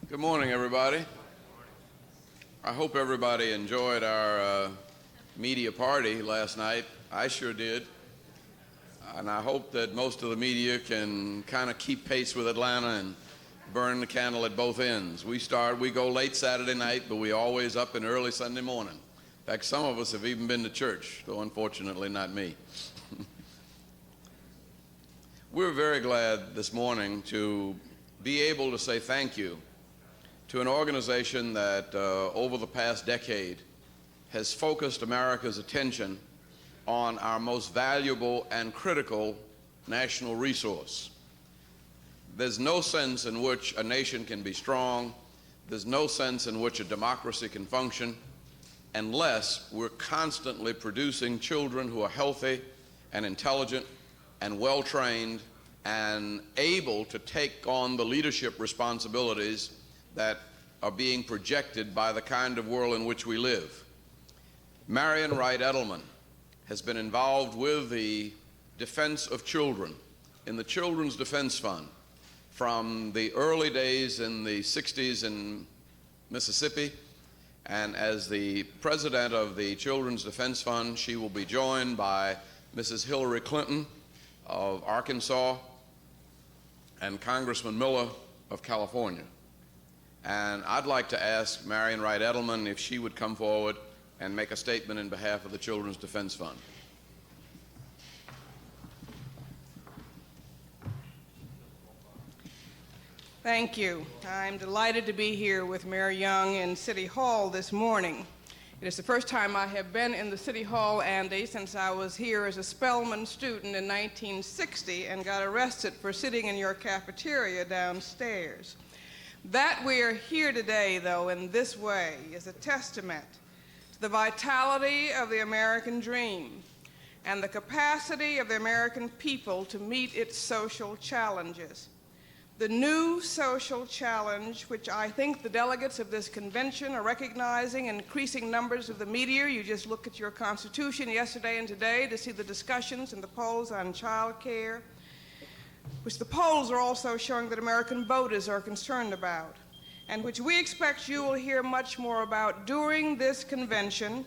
Good morning, everybody. I hope everybody enjoyed our media party last night. I sure did. And I hope that most of the media can kind of keep pace with Atlanta and burn the candle at both ends. We go late Saturday night, but we always up and early Sunday morning. In fact, some of us have even been to church, though unfortunately not me. We're very glad this morning to be able to say thank you to an organization that over the past decade has focused America's attention on our most valuable and critical national resource. There's no sense in which a nation can be strong, there's no sense in which a democracy can function unless we're constantly producing children who are healthy and intelligent and well-trained and able to take on the leadership responsibilities that are being projected by the kind of world in which we live. Marian Edelman has been involved with the defense of children in the Children's Defense Fund from the early days in the 60s in Mississippi, and as the president of the Children's Defense Fund, she will be joined by Mrs. Hillary Clinton of Arkansas and Congressman Miller of California. And I'd like to ask Marian Edelman if she would come forward and make a statement in behalf of the Children's Defense Fund. Thank you. I'm delighted to be here with Mayor Young in City Hall this morning. It is the first time I have been in the City Hall, Andy, since I was here as a Spelman student in 1960 and got arrested for sitting in your cafeteria downstairs. That we are here today, though, in this way is a testament to the vitality of the American dream and the capacity of the American people to meet its social challenges. The new social challenge, which I think the delegates of this convention are recognizing in increasing numbers of the media. You just look at your Constitution yesterday and today to see the discussions and the polls on child care, which the polls are also showing that American voters are concerned about, and which we expect you will hear much more about during this convention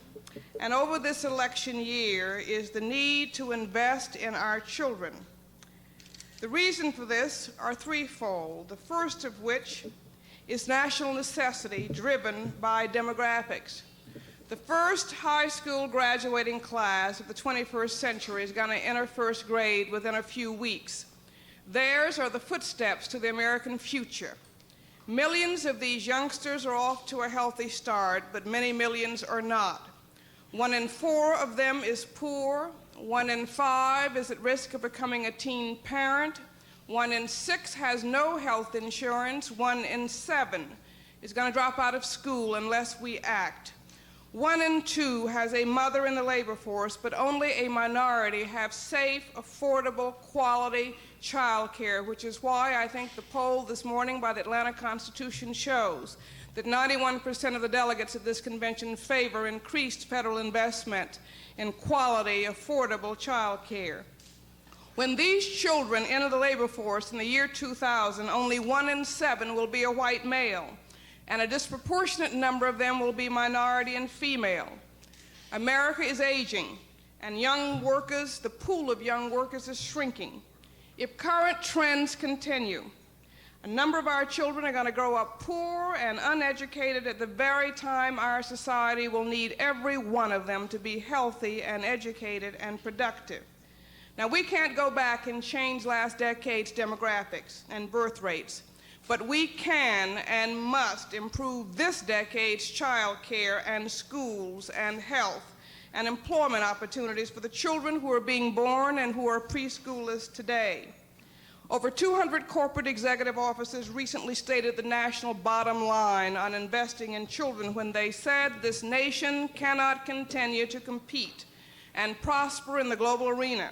and over this election year, is the need to invest in our children. The reason for this are threefold, the first of which is national necessity driven by demographics. The first high school graduating class of the 21st century is going to enter first grade within a few weeks. Theirs are the footsteps to the American future. Millions of these youngsters are off to a healthy start, but many millions are not. 1 in 4 of them is poor. 1 in 5 is at risk of becoming a teen parent. 1 in 6 has no health insurance. 1 in 7 is going to drop out of school unless we act. 1 in 2 has a mother in the labor force, but only a minority have safe, affordable, quality child care, which is why I think the poll this morning by the Atlanta Constitution shows that 91% of the delegates at this convention favor increased federal investment in quality, affordable child care. When these children enter the labor force in the year 2000, only 1 in 7 will be a white male, and a disproportionate number of them will be minority and female. America is aging, and young workers, the pool of young workers is shrinking. If current trends continue, a number of our children are going to grow up poor and uneducated at the very time our society will need every one of them to be healthy and educated and productive. Now, we can't go back and change last decade's demographics and birth rates, but we can and must improve this decade's child care and schools and health and employment opportunities for the children who are being born and who are preschoolers today. Over 200 corporate executive officers recently stated the national bottom line on investing in children when they said this nation cannot continue to compete and prosper in the global arena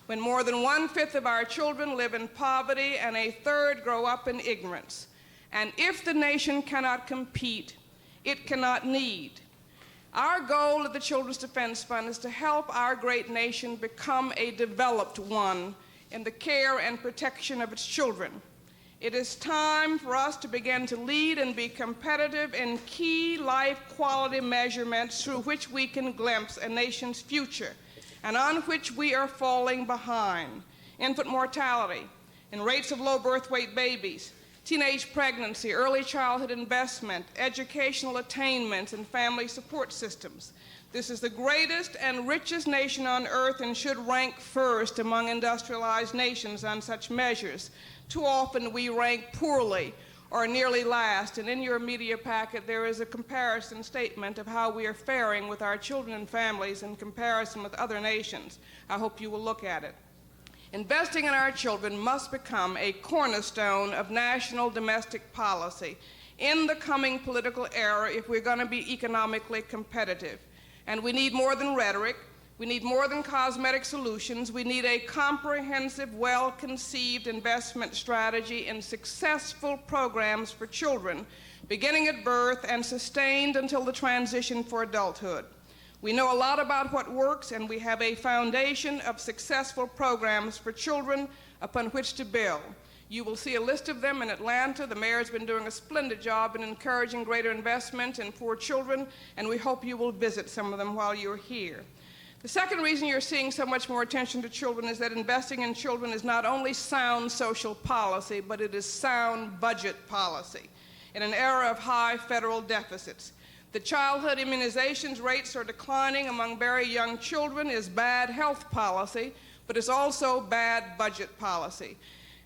when more than 1/5 of our children live in poverty and a third grow up in ignorance. And if the nation cannot compete, it cannot need. Our goal at the Children's Defense Fund is to help our great nation become a developed one in the care and protection of its children. It is time for us to begin to lead and be competitive in key life quality measurements through which we can glimpse a nation's future and on which we are falling behind. Infant mortality and rates of low birth weight babies, teenage pregnancy, early childhood investment, educational attainments, and family support systems. This is the greatest and richest nation on earth and should rank first among industrialized nations on such measures. Too often we rank poorly or nearly last, and in your media packet there is a comparison statement of how we are faring with our children and families in comparison with other nations. I hope you will look at it. Investing in our children must become a cornerstone of national domestic policy in the coming political era if we're going to be economically competitive. And we need more than rhetoric. We need more than cosmetic solutions. We need a comprehensive, well-conceived investment strategy in successful programs for children, beginning at birth and sustained until the transition for adulthood. We know a lot about what works, and we have a foundation of successful programs for children upon which to build. You will see a list of them in Atlanta. The mayor's been doing a splendid job in encouraging greater investment in poor children, and we hope you will visit some of them while you're here. The second reason you're seeing so much more attention to children is that investing in children is not only sound social policy, but it is sound budget policy in an era of high federal deficits. The childhood immunizations rates are declining among very young children is bad health policy, but it's also bad budget policy.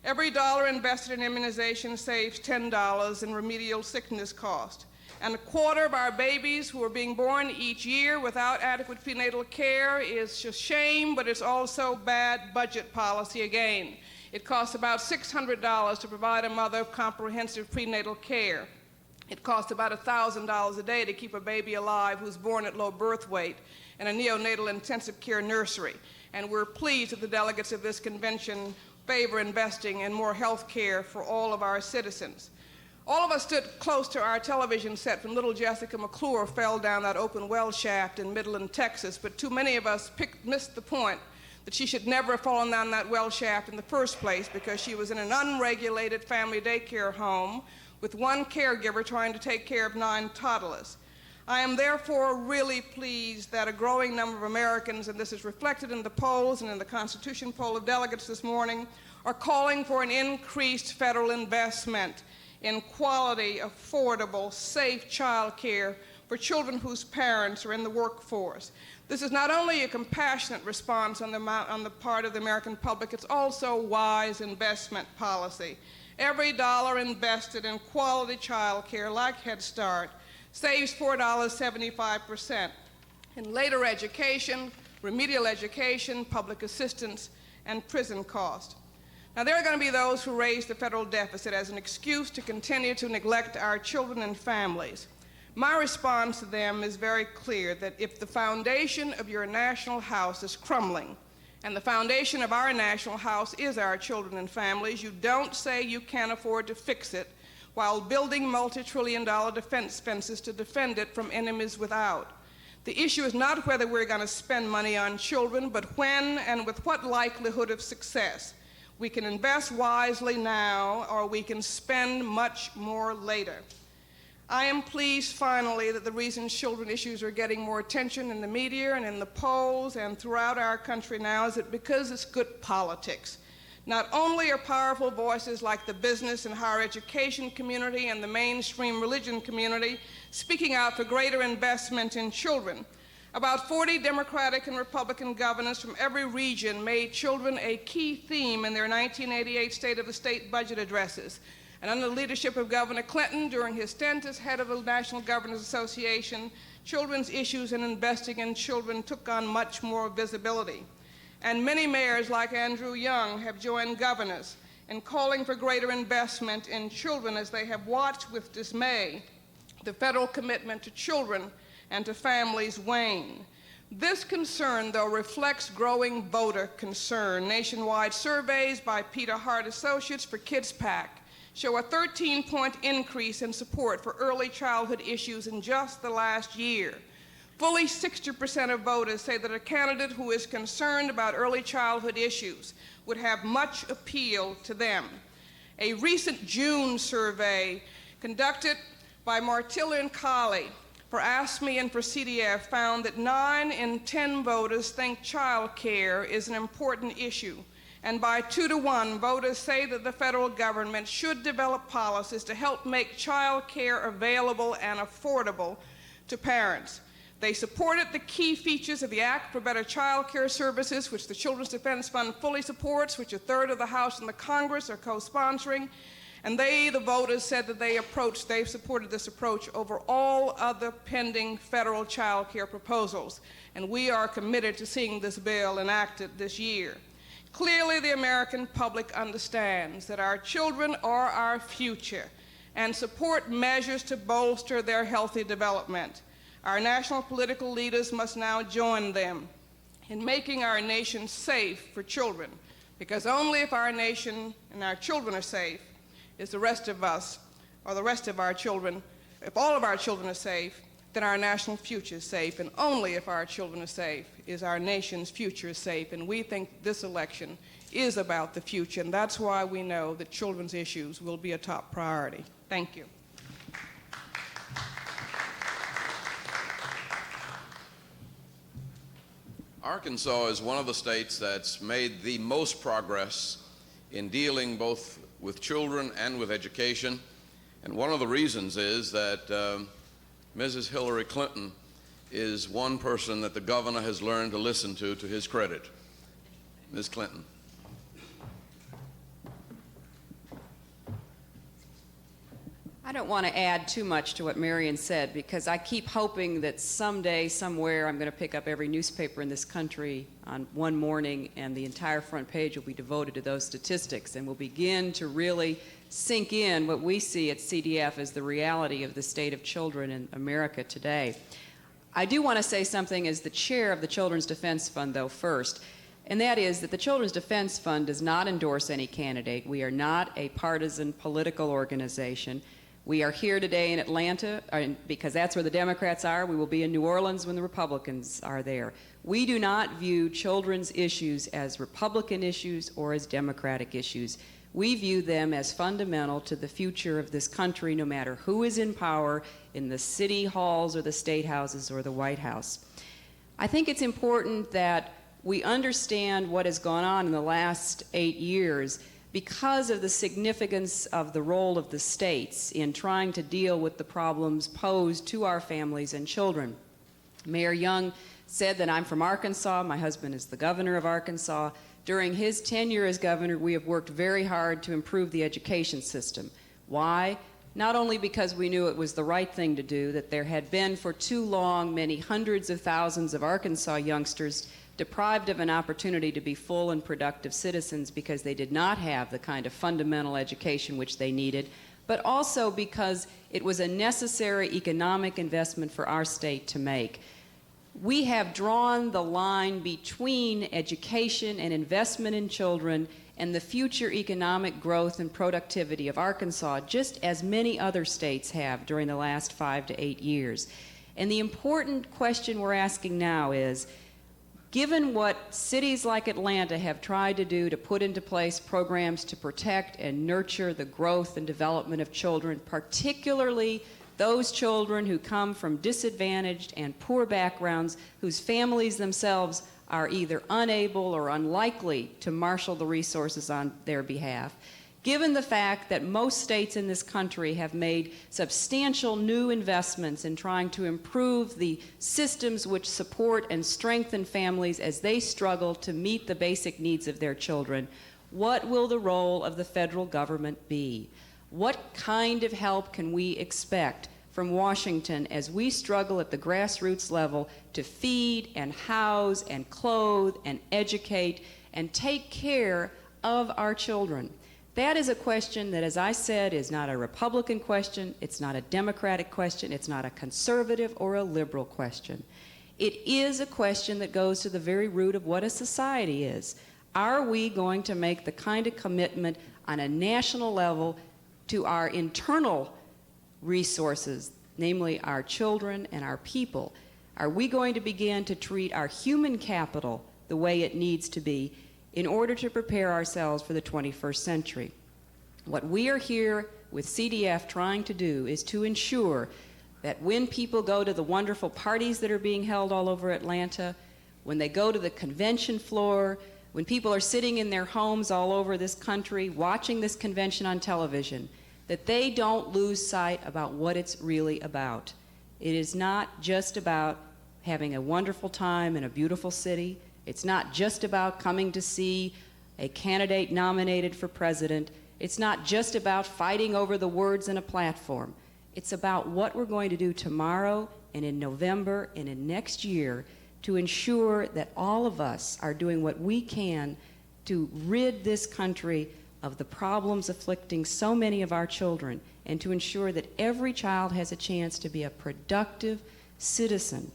Every dollar invested in immunization saves $10 in remedial sickness cost. And a quarter of our babies who are being born each year without adequate prenatal care is a shame, but it's also bad budget policy again. It costs about $600 to provide a mother comprehensive prenatal care. It costs about $1,000 a day to keep a baby alive who's born at low birth weight in a neonatal intensive care nursery. And we're pleased that the delegates of this convention favor investing in more health care for all of our citizens. All of us stood close to our television set when little Jessica McClure fell down that open well shaft in Midland, Texas, but too many of us missed the point that she should never have fallen down that well shaft in the first place because she was in an unregulated family daycare home with one caregiver trying to take care of 9 toddlers. I am therefore really pleased that a growing number of Americans, and this is reflected in the polls and in the Constitution poll of delegates this morning, are calling for an increased federal investment in quality, affordable, safe child care for children whose parents are in the workforce. This is not only a compassionate response on the part of the American public, it's also wise investment policy. Every dollar invested in quality child care, like Head Start, saves $4.75% in later education, remedial education, public assistance, and prison costs. Now, there are going to be those who raise the federal deficit as an excuse to continue to neglect our children and families. My response to them is very clear, that if the foundation of your national house is crumbling, and the foundation of our national house is our children and families, you don't say you can't afford to fix it while building multi-trillion-dollar defense fences to defend it from enemies without. The issue is not whether we're going to spend money on children, but when and with what likelihood of success. We can invest wisely now, or we can spend much more later. I am pleased, finally, that the reason children issues are getting more attention in the media and in the polls and throughout our country now is that because it's good politics. Not only are powerful voices like the business and higher education community and the mainstream religion community speaking out for greater investment in children. About 40 Democratic and Republican governors from every region made children a key theme in their 1988 State of the State budget addresses. And under the leadership of Governor Clinton, during his stint as head of the National Governors Association, children's issues and investing in children took on much more visibility. And many mayors like Andrew Young have joined governors in calling for greater investment in children as they have watched with dismay the federal commitment to children and to families wane. This concern, though, reflects growing voter concern. Nationwide surveys by Peter Hart Associates for KidsPAC show a 13-point increase in support for early childhood issues in just the last year. Fully 60% of voters say that a candidate who is concerned about early childhood issues would have much appeal to them. A recent June survey conducted by Martilla and Colley for ASME and for CDF found that 9 in 10 voters think child care is an important issue. And by 2 to 1, voters say that the federal government should develop policies to help make child care available and affordable to parents. They supported the key features of the Act for Better Child Care Services, which the Children's Defense Fund fully supports, which a third of the House and the Congress are co-sponsoring. And they, the voters, said that they've supported this approach over all other pending federal child care proposals. And we are committed to seeing this bill enacted this year. Clearly, the American public understands that our children are our future and support measures to bolster their healthy development. Our national political leaders must now join them in making our nation safe for children, because only if our nation and our children are safe is the rest of us, or the rest of our children, if all of our children are safe, then our national future is safe. And only if our children are safe is our nation's future safe. And we think this election is about the future, and that's why we know that children's issues will be a top priority. Thank you. Arkansas is one of the states that's made the most progress in dealing both with children and with education. And one of the reasons is that Mrs. Hillary Clinton is one person that the governor has learned to listen to his credit. Ms. Clinton. I don't want to add too much to what Marian said, because I keep hoping that someday, somewhere, I'm going to pick up every newspaper in this country on one morning and the entire front page will be devoted to those statistics, and we'll begin to really sink in what we see at CDF as the reality of the state of children in America today. I do want to say something as the chair of the Children's Defense Fund, though, first, and that is that the Children's Defense Fund does not endorse any candidate. We are not a partisan political organization. We are here today in Atlanta because that's where the Democrats are. We will be in New Orleans when the Republicans are there. We do not view children's issues as Republican issues or as Democratic issues. We view them as fundamental to the future of this country, no matter who is in power in the city halls or the state houses or the White House. I think it's important that we understand what has gone on in the last 8 years because of the significance of the role of the states in trying to deal with the problems posed to our families and children. Mayor Young said that I'm from Arkansas. My husband is the governor of Arkansas. During his tenure as governor, we have worked very hard to improve the education system. Why? Not only because we knew it was the right thing to do, that there had been for too long many hundreds of thousands of Arkansas youngsters deprived of an opportunity to be full and productive citizens because they did not have the kind of fundamental education which they needed, but also because it was a necessary economic investment for our state to make. We have drawn the line between education and investment in children and the future economic growth and productivity of Arkansas, just as many other states have during the last 5 to 8 years. And the important question we're asking now is, given what cities like Atlanta have tried to do to put into place programs to protect and nurture the growth and development of children, particularly those children who come from disadvantaged and poor backgrounds, whose families themselves are either unable or unlikely to marshal the resources on their behalf, given the fact that most states in this country have made substantial new investments in trying to improve the systems which support and strengthen families as they struggle to meet the basic needs of their children, what will the role of the federal government be? What kind of help can we expect from Washington as we struggle at the grassroots level to feed and house and clothe and educate and take care of our children? That is a question that, as I said, is not a Republican question, it's not a Democratic question, it's not a conservative or a liberal question. It is a question that goes to the very root of what a society is. Are we going to make the kind of commitment on a national level to our internal resources, namely our children and our people? Are we going to begin to treat our human capital the way it needs to be in order to prepare ourselves for the 21st century? What we are here with CDF trying to do is to ensure that when people go to the wonderful parties that are being held all over Atlanta, when they go to the convention floor, when people are sitting in their homes all over this country watching this convention on television, that they don't lose sight about what it's really about. It is not just about having a wonderful time in a beautiful city. It's not just about coming to see a candidate nominated for president. It's not just about fighting over the words in a platform. It's about what we're going to do tomorrow and in November and in next year to ensure that all of us are doing what we can to rid this country of the problems afflicting so many of our children, and to ensure that every child has a chance to be a productive citizen.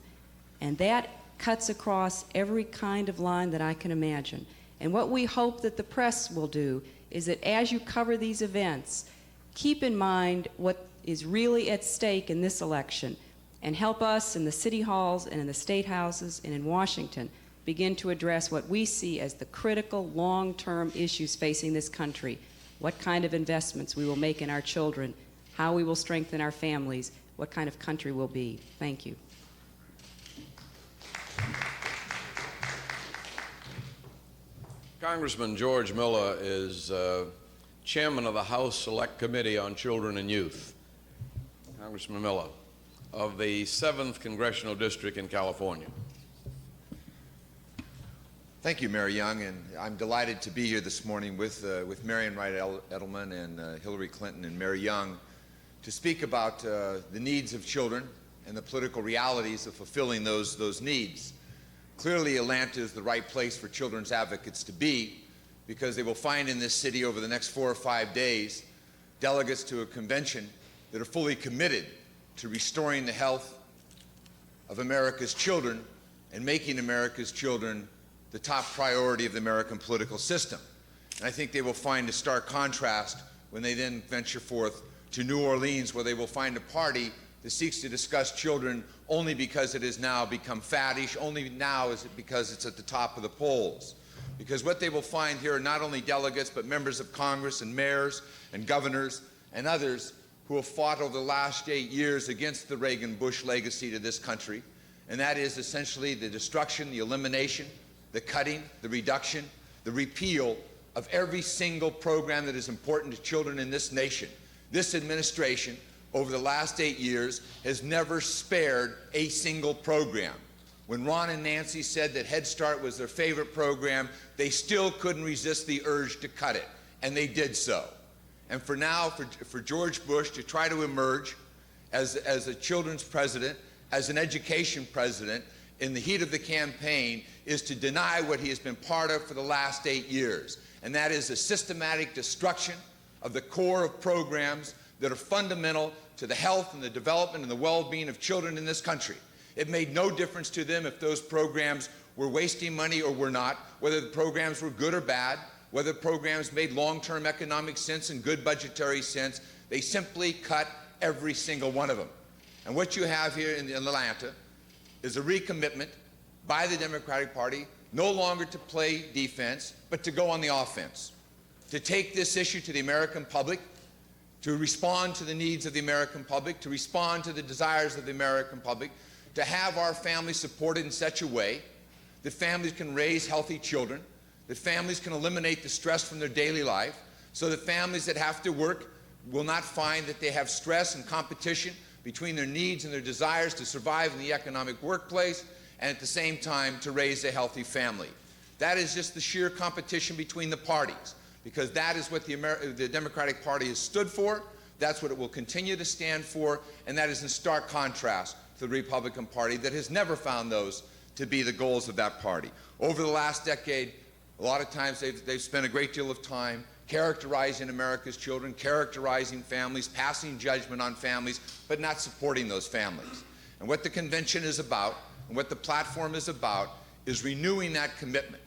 And that cuts across every kind of line that I can imagine. And what we hope that the press will do is that as you cover these events, keep in mind what is really at stake in this election, and help us in the city halls and in the state houses and in Washington begin to address what we see as the critical long-term issues facing this country, what kind of investments we will make in our children, how we will strengthen our families, what kind of country we'll be. Thank you. Congressman George Miller is chairman of the House Select Committee on Children and Youth. Congressman Miller, of the 7th Congressional District in California. Thank you, Mayor Young, and I'm delighted to be here this morning with Marian Edelman and Hillary Clinton and Mayor Young to speak about the needs of children and the political realities of fulfilling those needs. Clearly, Atlanta is the right place for children's advocates to be, because they will find in this city over the next 4 or 5 days delegates to a convention that are fully committed to restoring the health of America's children and making America's children the top priority of the American political system. And I think they will find a stark contrast when they then venture forth to New Orleans, where they will find a party that seeks to discuss children only because it has now become faddish, only now is it because it's at the top of the polls. Because what they will find here are not only delegates, but members of Congress and mayors and governors and others who have fought over the last 8 years against the Reagan-Bush legacy to this country, and that is essentially the destruction, the elimination, the cutting, the reduction, the repeal of every single program that is important to children in this nation. This administration, over the last 8 years, has never spared a single program. When Ron and Nancy said that Head Start was their favorite program, they still couldn't resist the urge to cut it, and they did so. And for now, for George Bush to try to emerge as a children's president, as an education president, in the heat of the campaign, is to deny what he has been part of for the last 8 years. And that is a systematic destruction of the core of programs that are fundamental to the health and the development and the well-being of children in this country. It made no difference to them if those programs were wasting money or were not, whether the programs were good or bad, whether programs made long-term economic sense and good budgetary sense. They simply cut every single one of them. And what you have here in Atlanta is a recommitment by the Democratic Party no longer to play defense, but to go on the offense, to take this issue to the American public, to respond to the needs of the American public, to respond to the desires of the American public, to have our families supported in such a way that families can raise healthy children, that families can eliminate the stress from their daily life, so that families that have to work will not find that they have stress and competition between their needs and their desires to survive in the economic workplace, and at the same time to raise a healthy family. That is just the sheer competition between the parties, because that is what the Democratic Party has stood for, that's what it will continue to stand for, and that is in stark contrast to the Republican Party that has never found those to be the goals of that party. Over the last decade, a lot of times they've spent a great deal of time characterizing America's children, characterizing families, passing judgment on families, but not supporting those families. And what the convention is about, and what the platform is about, is renewing that commitment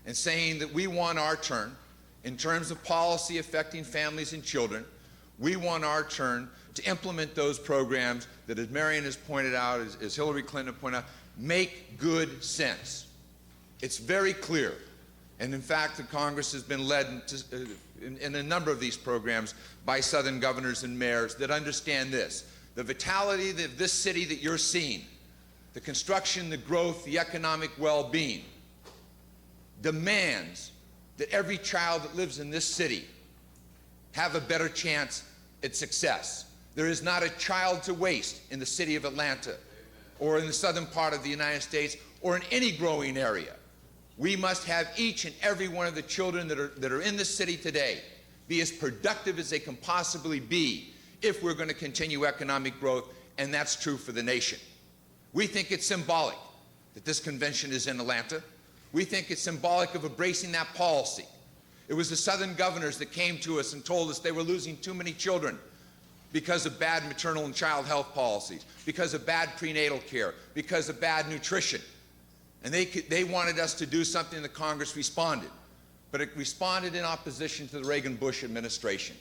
and saying that we want our turn, in terms of policy affecting families and children, we want our turn to implement those programs that, as Marian has pointed out, as Hillary Clinton pointed out, make good sense. It's very clear And in fact, the Congress has been led in a number of these programs by Southern governors and mayors that understand this. The vitality of this city that you're seeing, the construction, the growth, the economic well-being, demands that every child that lives in this city have a better chance at success. There is not a child to waste in the city of Atlanta or in the southern part of the United States or in any growing area. We must have each and every one of the children that are in this city today be as productive as they can possibly be if we're going to continue economic growth, and that's true for the nation. We think it's symbolic that this convention is in Atlanta. We think it's symbolic of embracing that policy. It was the Southern governors that came to us and told us they were losing too many children because of bad maternal and child health policies, because of bad prenatal care, because of bad nutrition. And they wanted us to do something, and the Congress responded. But it responded in opposition to the Reagan-Bush administration.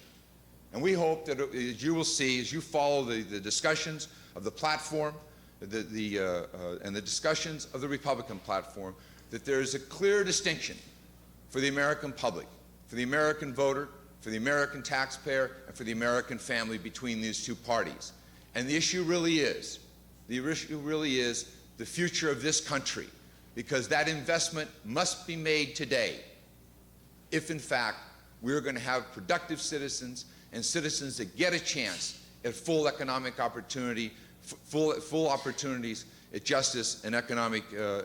And we hope that, as you will see, as you follow the discussions of the platform and the discussions of the Republican platform, that there is a clear distinction for the American public, for the American voter, for the American taxpayer, and for the American family between these two parties. And the issue really is the future of this country, because that investment must be made today if, in fact, we're going to have productive citizens and citizens that get a chance at full economic opportunity, full opportunities at justice and economic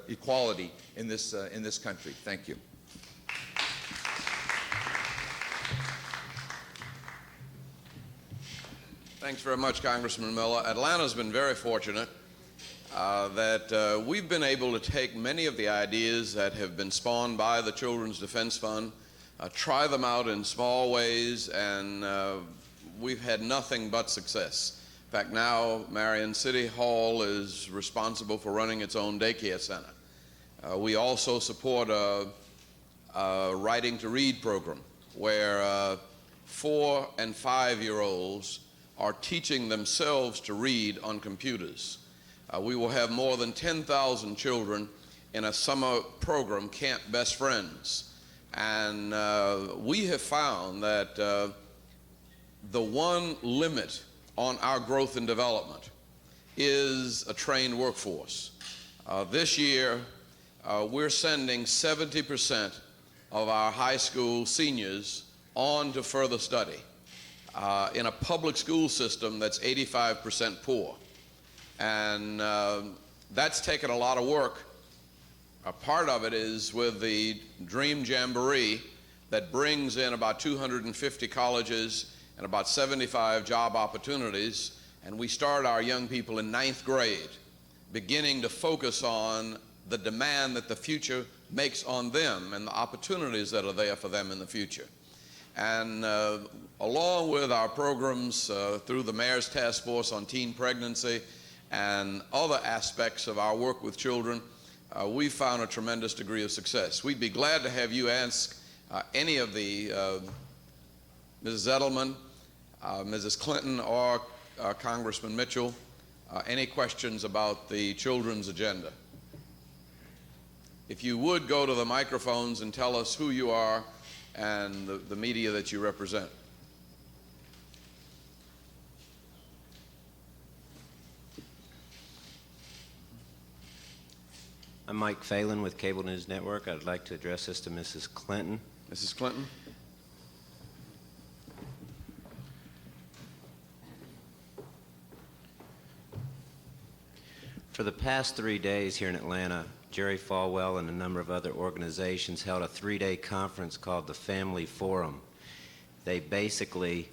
equality in this country. Thank you. Thanks very much, Congressman Miller. Atlanta's been very fortunate that we've been able to take many of the ideas that have been spawned by the Children's Defense Fund, try them out in small ways, and we've had nothing but success. In fact, now Marian City Hall is responsible for running its own daycare center. We also support a Writing to Read program where 4- and 5-year-olds are teaching themselves to read on computers. We will have more than 10,000 children in a summer program, Camp Best Friends. And we have found that the one limit on our growth and development is a trained workforce. This year, we're sending 70% of our high school seniors on to further study in a public school system that's 85% poor. And that's taken a lot of work. A part of it is with the Dream Jamboree that brings in about 250 colleges and about 75 job opportunities. And we start our young people in 9th grade, beginning to focus on the demand that the future makes on them and the opportunities that are there for them in the future. And along with our programs through the Mayor's Task Force on Teen Pregnancy and other aspects of our work with children, we've found a tremendous degree of success. We'd be glad to have you ask any of the Mrs. Edelman, Mrs. Clinton, or Congressman Mitchell any questions about the children's agenda. If you would go to the microphones and tell us who you are and the media that you represent. I'm Mike Phelan with Cable News Network. I'd like to address this to Mrs. Clinton. Mrs. Clinton? For the past 3 days here in Atlanta, Jerry Falwell and a number of other organizations held a 3-day conference called the Family Forum. They basically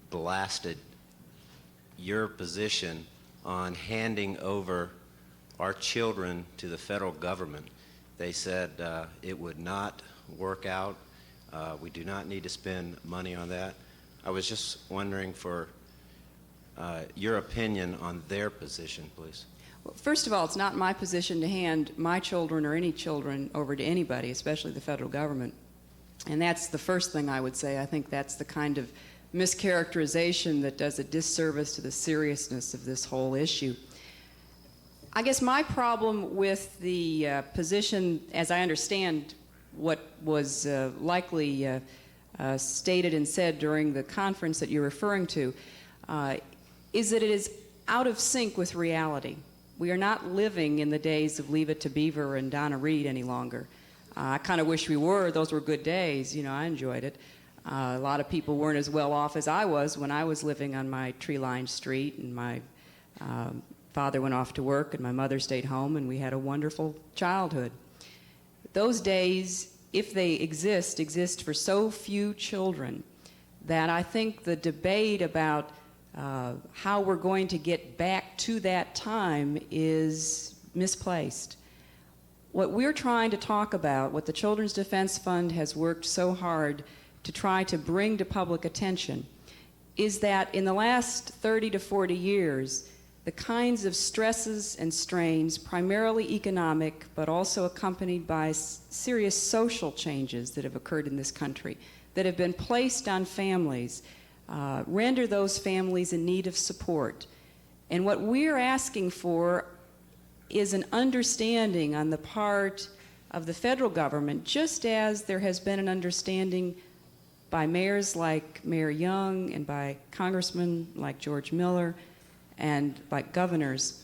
blasted your position on handing over our children to the federal government. They said it would not work out. We do not need to spend money on that. I was just wondering for your opinion on their position, please. Well, first of all, it's not my position to hand my children or any children over to anybody, especially the federal government. And that's the first thing I would say. I think that's the kind of mischaracterization that does a disservice to the seriousness of this whole issue. I guess my problem with the position, as I understand what was likely stated and said during the conference that you're referring to, is that it is out of sync with reality. We are not living in the days of Leave It to Beaver and Donna Reed any longer. I kind of wish we were. Those were good days. You know, I enjoyed it. A lot of people weren't as well off as I was when I was living on my tree-lined street, and my father went off to work and my mother stayed home, and we had a wonderful childhood. Those days, if they exist for so few children that I think the debate about how we're going to get back to that time is misplaced. What we're trying to talk about, what the Children's Defense Fund has worked so hard to try to bring to public attention, is that in the last 30 to 40 years, the kinds of stresses and strains, primarily economic, but also accompanied by serious social changes that have occurred in this country, that have been placed on families, render those families in need of support. And what we're asking for is an understanding on the part of the federal government, just as there has been an understanding by mayors like Mayor Young and by congressmen like George Miller and like governors,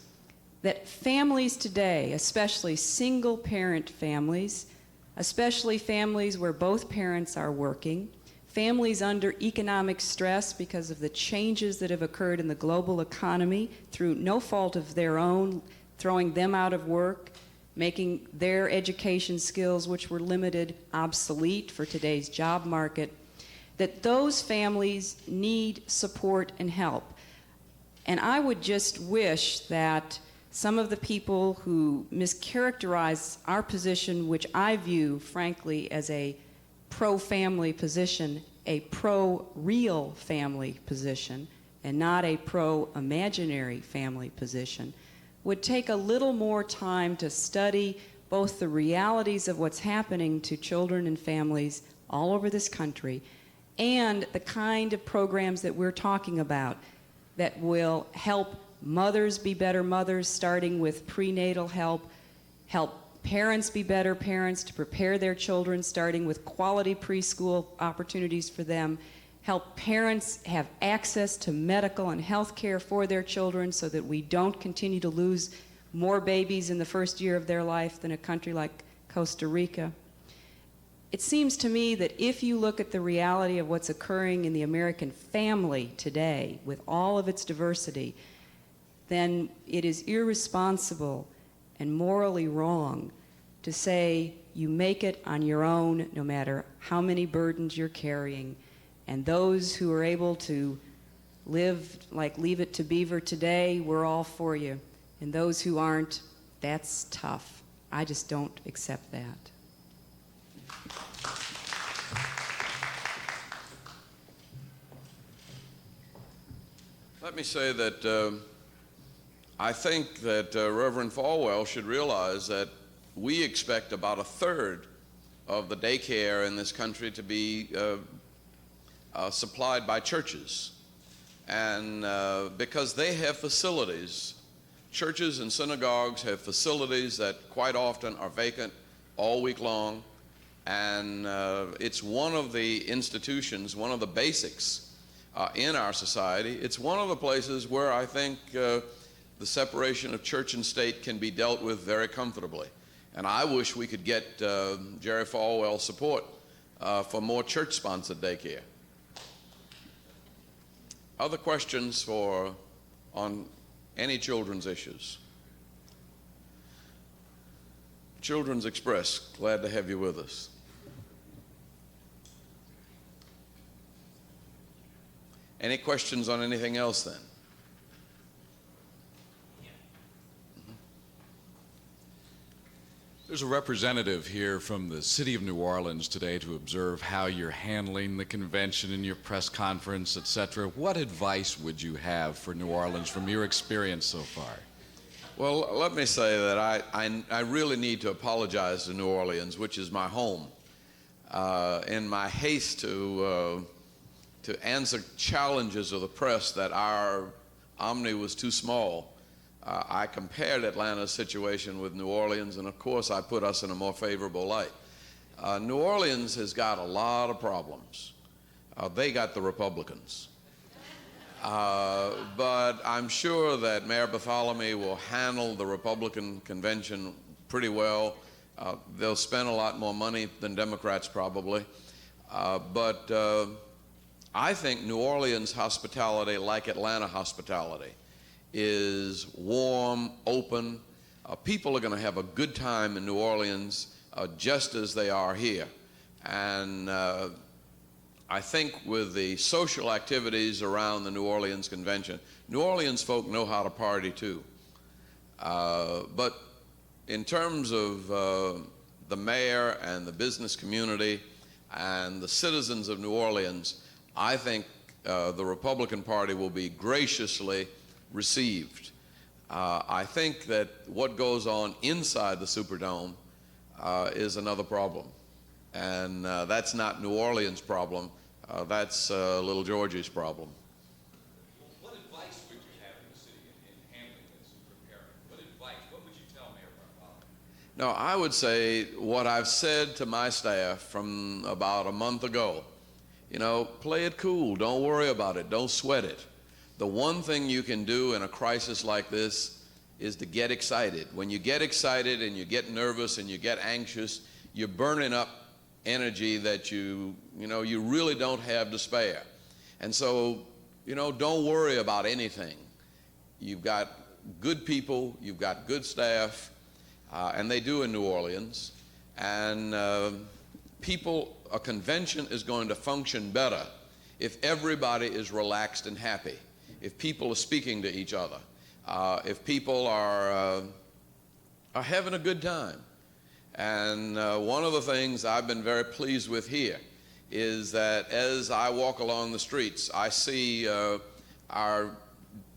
that families today, especially single-parent families, especially families where both parents are working, families under economic stress because of the changes that have occurred in the global economy through no fault of their own, throwing them out of work, making their education skills, which were limited, obsolete for today's job market, that those families need support and help. And I would just wish that some of the people who mischaracterize our position, which I view, frankly, as a pro-family position, a pro-real family position, and not a pro-imaginary family position, would take a little more time to study both the realities of what's happening to children and families all over this country and the kind of programs that we're talking about that will help mothers be better mothers, starting with prenatal help parents be better parents to prepare their children, starting with quality preschool opportunities for them, help parents have access to medical and health care for their children so that we don't continue to lose more babies in the first year of their life than a country like Costa Rica. It seems to me that if you look at the reality of what's occurring in the American family today, with all of its diversity, then it is irresponsible and morally wrong to say you make it on your own no matter how many burdens you're carrying. And those who are able to live like Leave It to Beaver today, we're all for you. And those who aren't, that's tough. I just don't accept that. Let me say that I think that Reverend Falwell should realize that we expect about a third of the daycare in this country to be supplied by churches. And because they have facilities, churches and synagogues have facilities that quite often are vacant all week long. And it's one of the institutions, one of the basics in our society. It's one of the places where I think the separation of church and state can be dealt with very comfortably. And I wish we could get Jerry Falwell's support for more church-sponsored daycare. Other questions on any children's issues? Children's Express, glad to have you with us. Any questions on anything else then? There's a representative here from the city of New Orleans today to observe how you're handling the convention and your press conference, etc. What advice would you have for New Orleans from your experience so far? Well, let me say that I really need to apologize to New Orleans, which is my home. In my haste to answer challenges of the press that our Omni was too small, I compared Atlanta's situation with New Orleans, and of course I put us in a more favorable light. New Orleans has got a lot of problems. They got the Republicans. But I'm sure that Mayor Bartholomew will handle the Republican convention pretty well. They'll spend a lot more money than Democrats probably. But I think New Orleans hospitality, like Atlanta hospitality, is warm, open. People are going to have a good time in New Orleans just as they are here. And I think with the social activities around the New Orleans convention, New Orleans folk know how to party too. But in terms of the mayor and the business community and the citizens of New Orleans, I think the Republican Party will be graciously received. I think that what goes on inside the Superdome is another problem. And that's not New Orleans' problem. That's Little Georgie's problem. What advice would you have in the city in handling this and preparing? What advice? What would you tell Mayor Bartholomew? No, I would say what I've said to my staff from about a month ago. You know, play it cool. Don't worry about it. Don't sweat it. The one thing you can do in a crisis like this is to get excited. When you get excited and you get nervous and you get anxious, you're burning up energy that you really don't have to spare. And so, don't worry about anything. You've got good people, you've got good staff, and they do in New Orleans. And a convention is going to function better if everybody is relaxed and happy, if people are speaking to each other, if people are having a good time. And one of the things I've been very pleased with here is that as I walk along the streets, I see our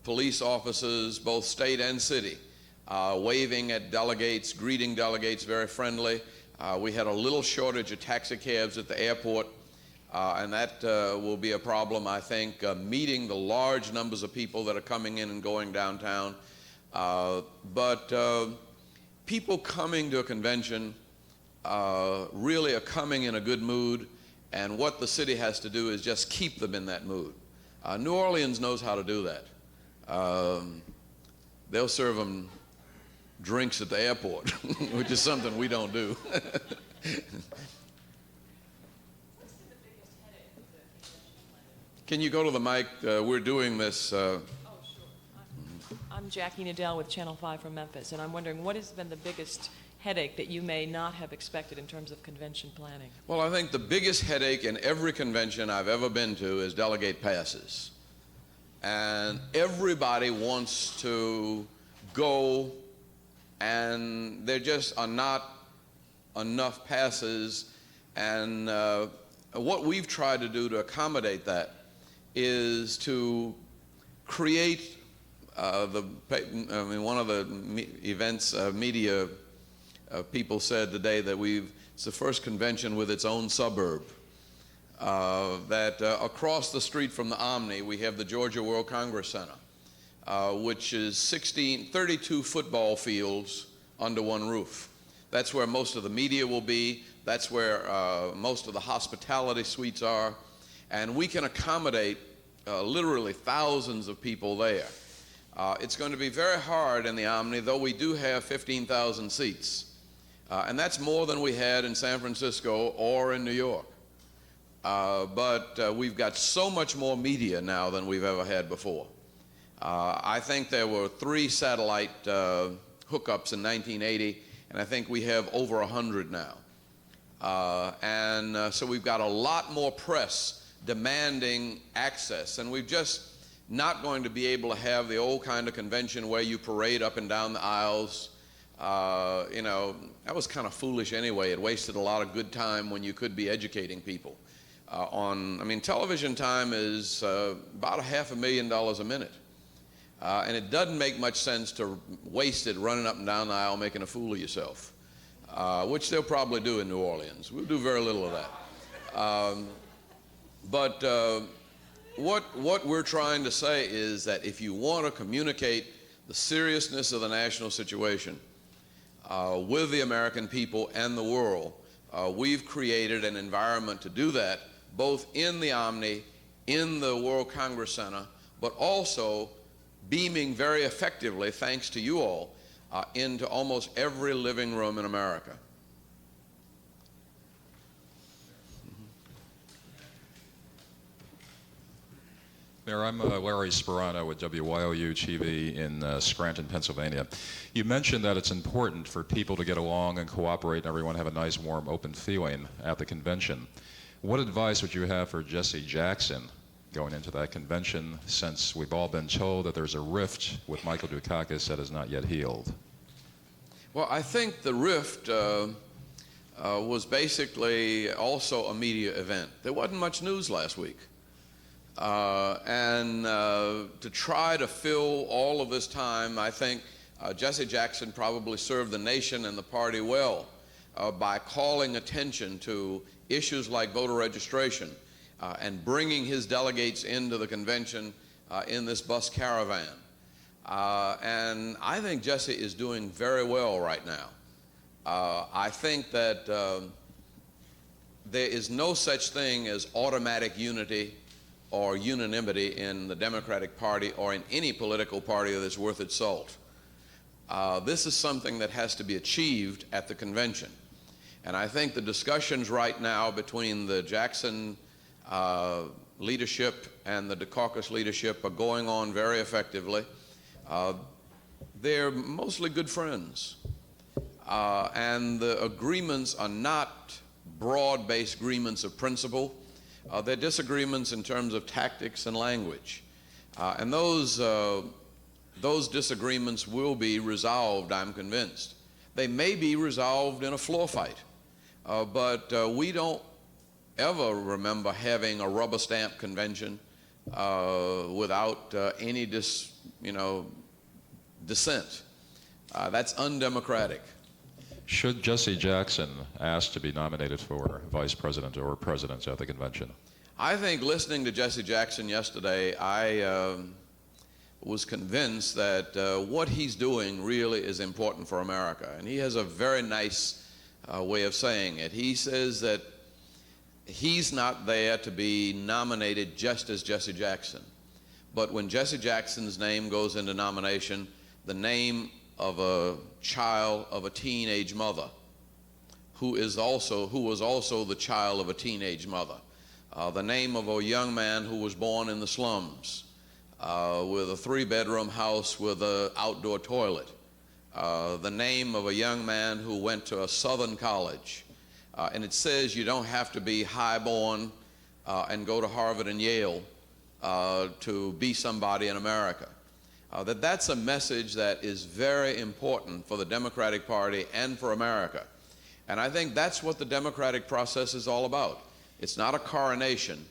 police officers, both state and city, waving at delegates, greeting delegates very friendly. We had a little shortage of taxi cabs at the airport, and that will be a problem, I think, meeting the large numbers of people that are coming in and going downtown. But people coming to a convention really are coming in a good mood, and what the city has to do is just keep them in that mood. New Orleans knows how to do that. They'll serve them drinks at the airport, which is something we don't do. Can you go to the mic? We're doing this. Oh, sure. I'm Jackie Nadell with Channel 5 from Memphis, and I'm wondering what has been the biggest headache that you may not have expected in terms of convention planning? Well, I think the biggest headache in every convention I've ever been to is delegate passes. And everybody wants to go, and there just are not enough passes. And what we've tried to do to accommodate that is to create one of the events, media people said today that it's the first convention with its own suburb. That across the street from the Omni, we have the Georgia World Congress Center, which is 32 football fields under one roof. That's where most of the media will be. That's where most of the hospitality suites are. And we can accommodate literally thousands of people there. It's going to be very hard in the Omni, though we do have 15,000 seats. And that's more than we had in San Francisco or in New York. But we've got so much more media now than we've ever had before. I think there were 3 satellite hookups in 1980, and I think we have over 100 now. So we've got a lot more press demanding access, and we're just not going to be able to have the old kind of convention where you parade up and down the aisles. That was kind of foolish anyway. It wasted a lot of good time when you could be educating people. Television time is about $500,000 a minute. And it doesn't make much sense to waste it running up and down the aisle making a fool of yourself, which they'll probably do in New Orleans. We'll do very little of that. But what we're trying to say is that if you want to communicate the seriousness of the national situation with the American people and the world, we've created an environment to do that, both in the Omni, in the World Congress Center, but also beaming very effectively, thanks to you all, into almost every living room in America. Mayor, I'm Larry Sperano with WYOU TV in Scranton, Pennsylvania. You mentioned that it's important for people to get along and cooperate and everyone have a nice, warm, open feeling at the convention. What advice would you have for Jesse Jackson going into that convention, since we've all been told that there's a rift with Michael Dukakis that is not yet healed? Well, I think the rift was basically also a media event. There wasn't much news last week. To try to fill all of this time, I think Jesse Jackson probably served the nation and the party well by calling attention to issues like voter registration and bringing his delegates into the convention in this bus caravan. And I think Jesse is doing very well right now. I think that there is no such thing as automatic unity or unanimity in the Democratic Party or in any political party that's worth its salt. This is something that has to be achieved at the convention. And I think the discussions right now between the Jackson leadership and the Dukakis leadership are going on very effectively. They're mostly good friends. And the agreements are not broad-based agreements of principle. They're disagreements in terms of tactics and language. And those disagreements will be resolved, I'm convinced. They may be resolved in a floor fight, but we don't ever remember having a rubber stamp convention without any dissent. That's undemocratic. Should Jesse Jackson ask to be nominated for vice president or president at the convention? I think listening to Jesse Jackson yesterday, I was convinced that what he's doing really is important for America. And he has a very nice way of saying it. He says that he's not there to be nominated just as Jesse Jackson. But when Jesse Jackson's name goes into nomination, the name of a child of a teenage mother who was also the child of a teenage mother, the name of a young man who was born in the slums with a 3-bedroom house with an outdoor toilet, the name of a young man who went to a southern college, and it says you don't have to be highborn and go to Harvard and Yale to be somebody in America. That's a message that is very important for the Democratic Party and for America. And I think that's what the democratic process is all about. It's not a coronation.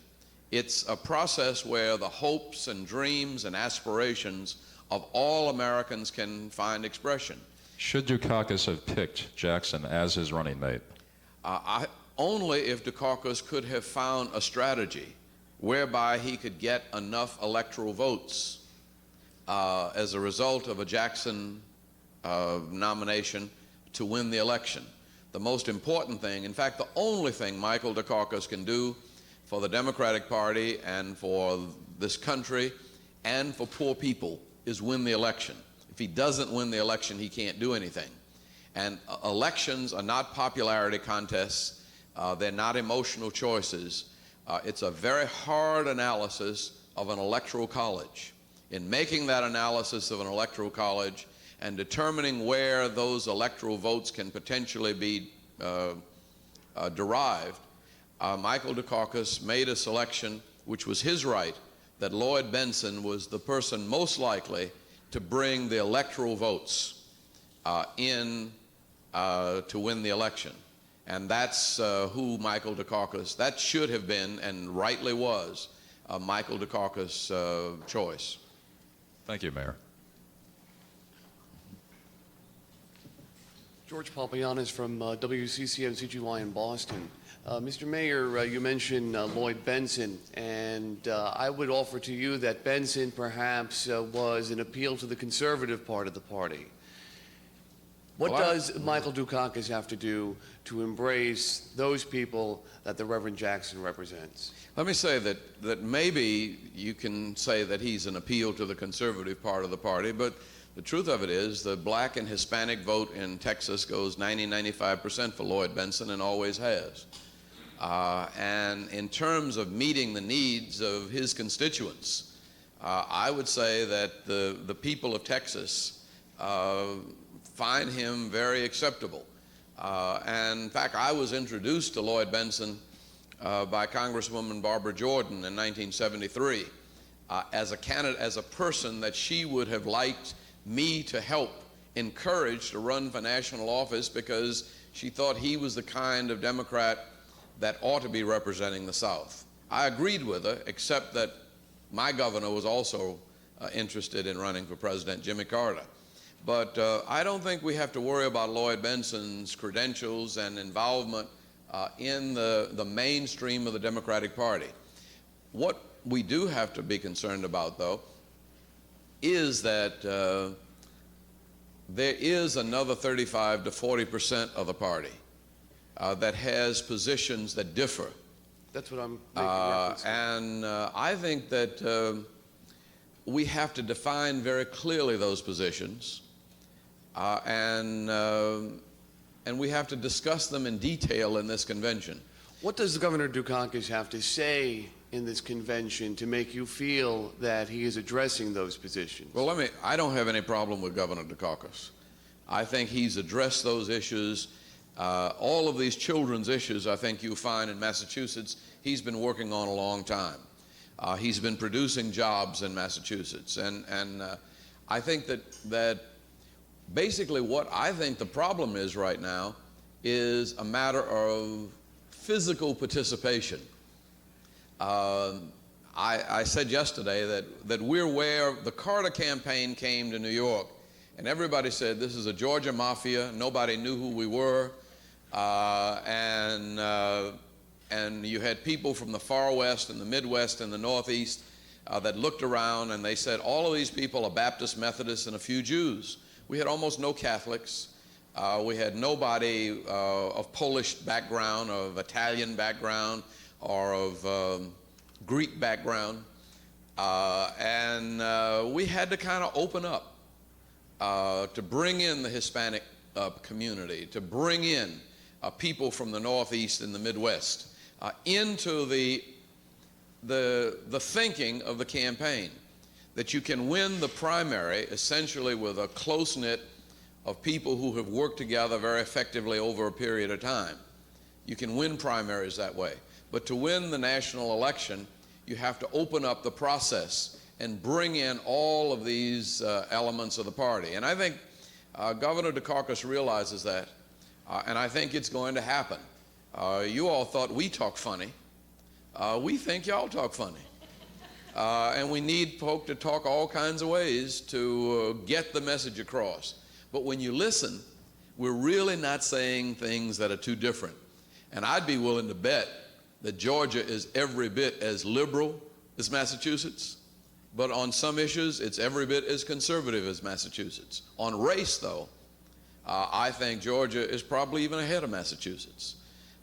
It's a process where the hopes and dreams and aspirations of all Americans can find expression. Should Dukakis have picked Jackson as his running mate? Only if Dukakis could have found a strategy whereby he could get enough electoral votes as a result of a Jackson nomination to win the election. The most important thing, in fact, the only thing Michael Dukakis can do for the Democratic Party and for this country and for poor people is win the election. If he doesn't win the election, he can't do anything. And elections are not popularity contests. They're not emotional choices. It's a very hard analysis of an electoral college. In making that analysis of an electoral college and determining where those electoral votes can potentially be derived, Michael Dukakis made a selection, which was his right, that Lloyd Bentsen was the person most likely to bring the electoral votes in to win the election. And that's who Michael Dukakis, that should have been and rightly was Michael Dukakis' choice. Thank you, Mayor. George Papagiannis from WCCM CGY in Boston. Mr. Mayor, you mentioned Lloyd Bentsen, and I would offer to you that Bentsen perhaps was an appeal to the conservative part of the party. What Well, does Michael Dukakis have to do to embrace those people that the Reverend Jackson represents? Let me say that maybe you can say that he's an appeal to the conservative part of the party, but the truth of it is the black and Hispanic vote in Texas goes 95% for Lloyd Bentsen and always has. And in terms of meeting the needs of his constituents, I would say that the people of Texas find him very acceptable. And in fact, I was introduced to Lloyd Bentsen by Congresswoman Barbara Jordan in 1973 as a candidate, as a person that she would have liked me to help encourage to run for national office because she thought he was the kind of Democrat that ought to be representing the South. I agreed with her, except that my governor was also interested in running for president, Jimmy Carter. But I don't think we have to worry about Lloyd Bentsen's credentials and involvement in the mainstream of the Democratic Party. What we do have to be concerned about, though, is that there is another 35 to 40% of the party that has positions that differ. That's what I'm making reference to. And I think that we have to define very clearly those positions, and we have to discuss them in detail in this convention. What does Governor Dukakis have to say in this convention to make you feel that he is addressing those positions? Well, I don't have any problem with Governor Dukakis. I think he's addressed those issues. All of these children's issues, I think you'll find in Massachusetts, he's been working on a long time. He's been producing jobs in Massachusetts. And I think that basically what I think the problem is right now is a matter of physical participation. I said yesterday that we're where the Carter campaign came to New York, and everybody said this is a Georgia mafia. Nobody knew who we were, and you had people from the far west and the Midwest and the Northeast that looked around and they said all of these people are Baptist, Methodists, and a few Jews. We had almost no Catholics. We had nobody of Polish background, of Italian background, or of Greek background. And we had to kind of open up to bring in the Hispanic community, to bring in people from the Northeast and the Midwest into the thinking of the campaign, that you can win the primary essentially with a close-knit of people who have worked together very effectively over a period of time. You can win primaries that way. But to win the national election, you have to open up the process and bring in all of these elements of the party. And I think Governor Dukakis realizes that, and I think it's going to happen. You all thought we talk funny. We think y'all talk funny. And we need folk to talk all kinds of ways to get the message across. But when you listen, we're really not saying things that are too different. And I'd be willing to bet that Georgia is every bit as liberal as Massachusetts, but on some issues, it's every bit as conservative as Massachusetts. On race, though, I think Georgia is probably even ahead of Massachusetts.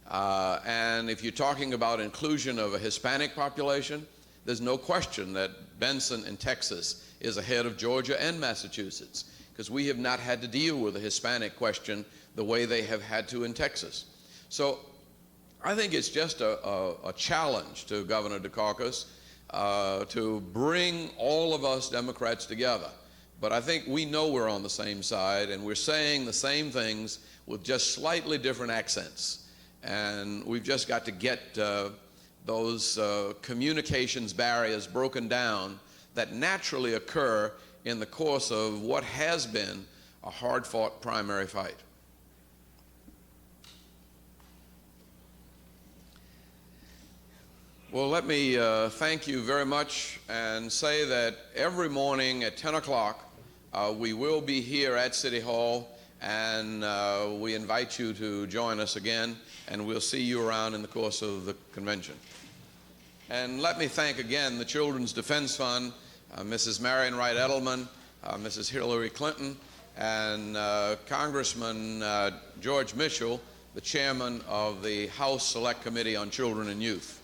And if you're talking about inclusion of a Hispanic population, there's no question that Bentsen in Texas is ahead of Georgia and Massachusetts, because we have not had to deal with the Hispanic question the way they have had to in Texas. So I think it's just a challenge to Governor Dukakis to bring all of us Democrats together. But I think we know we're on the same side, and we're saying the same things with just slightly different accents. And we've just got to get those communications barriers broken down that naturally occur in the course of what has been a hard-fought primary fight. Well, let me thank you very much and say that every morning at 10 o'clock we will be here at City Hall, and we invite you to join us again, and we'll see you around in the course of the convention. And let me thank again the Children's Defense Fund, Mrs. Marian Wright Edelman, Mrs. Hillary Clinton, and Congressman George Mitchell, the chairman of the House Select Committee on Children and Youth.